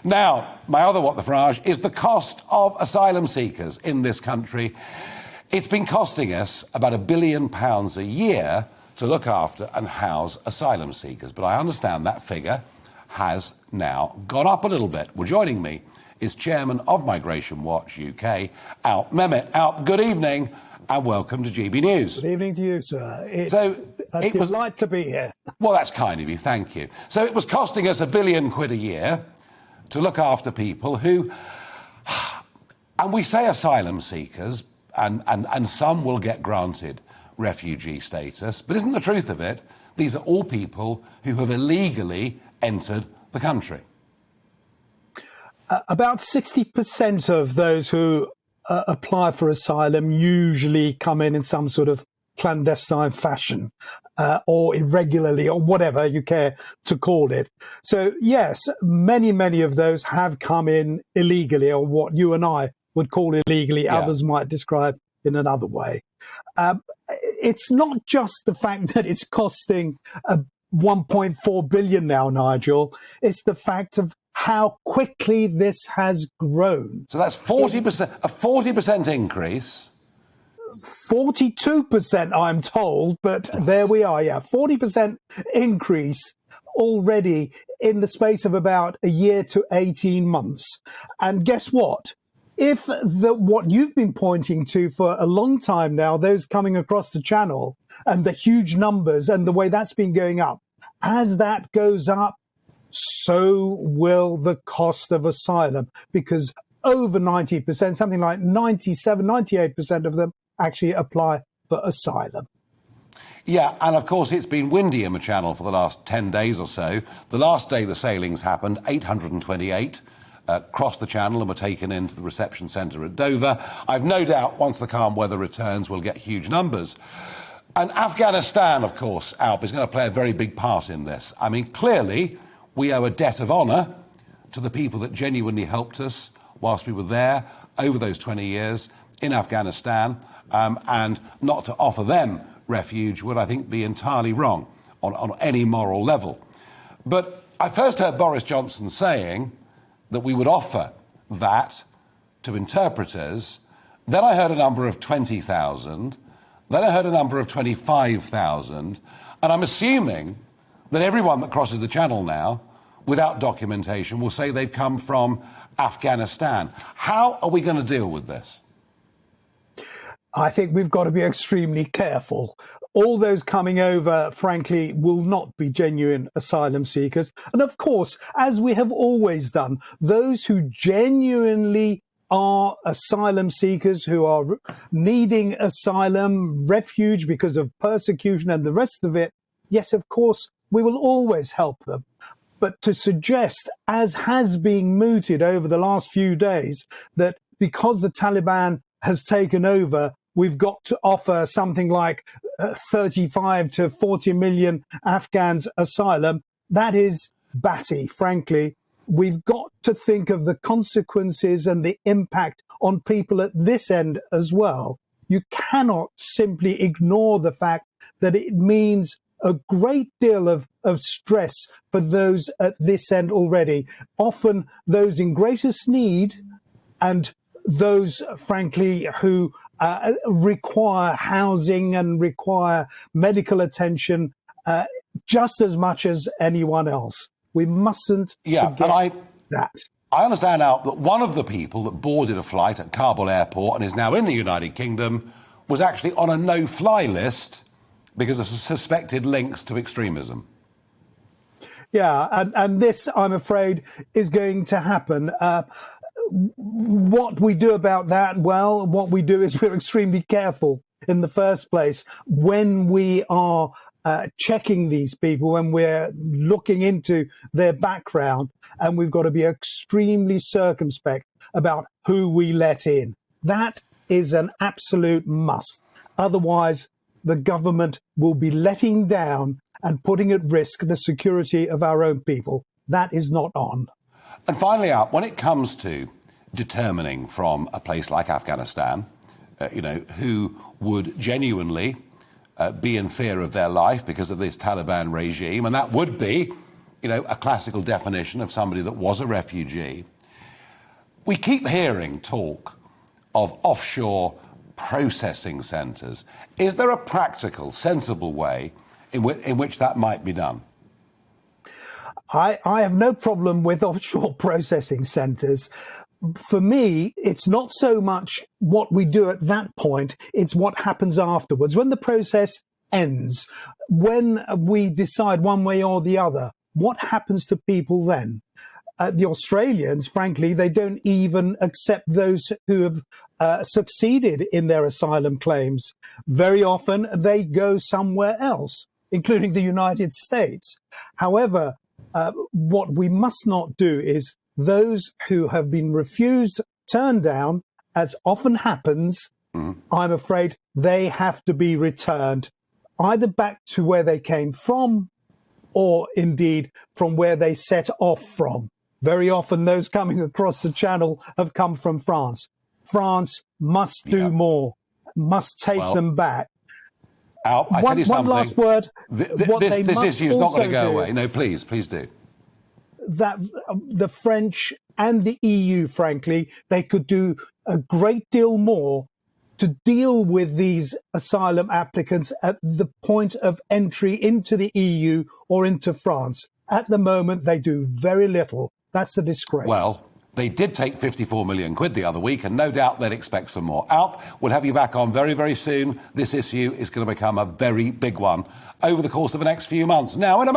Now, my other what the frage is the cost of asylum seekers in this country. It's been costing us about £1 billion a year to look after and house asylum seekers. But I understand that figure has now gone up a little bit. Well, joining me is Chairman of Migration Watch UK, Alp Mehmet. Alp, good evening and welcome to GB News. Good evening to you, sir. It's a delight to be here. Well, that's kind of you, thank you. So it was costing us £1 billion a year to look after people who, and we say asylum seekers, and some will get granted refugee status, but isn't the truth of it, these are all people who have illegally entered the country? About 60% of those who apply for asylum usually come in some sort of clandestine fashion or irregularly or whatever you care to call it. So, yes, many of those have come in illegally, or what you and I would call illegally, others might describe in another way. It's not just the fact that it's costing 1.4 billion now, Nigel. It's the fact of how quickly this has grown. So that's 40%, a 40% increase. 42%, I'm told, but there we are. 40% increase already in the space of about a year to 18 months. And guess what? If what you've been pointing to for a long time now, those coming across the channel and the huge numbers and the way that's been going up, as that goes up, so will the cost of asylum, because over 90%, something like 97, 98% of them actually apply for asylum. Yeah, and of course it's been windy in the Channel for the last 10 days or so. The last day the sailings happened, 828 crossed the Channel and were taken into the reception centre at Dover. I've no doubt once the calm weather returns we'll get huge numbers. And Afghanistan, of course, Alp, is going to play a very big part in this. I mean, clearly we owe a debt of honour to the people that genuinely helped us whilst we were there over those 20 years in Afghanistan, and not to offer them refuge would, I think, be entirely wrong on any moral level. But I first heard Boris Johnson saying that we would offer that to interpreters. Then I heard a number of 20,000. Then I heard a number of 25,000. And I'm assuming that everyone that crosses the Channel now, without documentation, will say they've come from Afghanistan. How are we going to deal with this? I think we've got to be extremely careful. All those coming over, frankly, will not be genuine asylum seekers. And of course, as we have always done, those who genuinely are asylum seekers, who are needing asylum, refuge because of persecution and the rest of it, yes, of course, we will always help them. But to suggest, as has been mooted over the last few days, that because the Taliban has taken over, we've got to offer something like 35 to 40 million Afghans asylum, that is batty, frankly. We've got to think of the consequences and the impact on people at this end as well. You cannot simply ignore the fact that it means a great deal of stress for those at this end already, often those in greatest need and those, frankly, who require housing and require medical attention just as much as anyone else. We mustn't forget that. I understand now that one of the people that boarded a flight at Kabul airport and is now in the United Kingdom was actually on a no-fly list because of suspected links to extremism. Yeah, and this, I'm afraid, is going to happen. What we do about that, well, what we do is we're extremely careful in the first place when we are checking these people, when we're looking into their background, and we've got to be extremely circumspect about who we let in. That is an absolute must. Otherwise, the government will be letting down and putting at risk the security of our own people. That is not on. And finally, when it comes to determining from a place like Afghanistan, who would genuinely be in fear of their life because of this Taliban regime, and that would be a classical definition of somebody that was a refugee. We keep hearing talk of offshore processing centres. Is there a practical, sensible way in which that might be done? I have no problem with offshore processing centres. For me, it's not so much what we do at that point, it's what happens afterwards. When the process ends, when we decide one way or the other, what happens to people then? The Australians, frankly, they don't even accept those who have succeeded in their asylum claims. Very often they go somewhere else, including the United States. However, what we must not do is those who have been refused, turned down, as often happens, I'm afraid they have to be returned either back to where they came from or indeed from where they set off from. Very often those coming across the channel have come from France. France must do more, must take them back. Al, I tell you something. One last word. This issue is not going to go away. No, please do. That the French and the EU, frankly, they could do a great deal more to deal with these asylum applicants at the point of entry into the EU or into France. At the moment, they do very little. That's a disgrace. Well, they did take 54 million quid the other week, and no doubt they'd expect some more. Alp, we'll have you back on very, very soon. This issue is going to become a very big one over the course of the next few months. Now, in a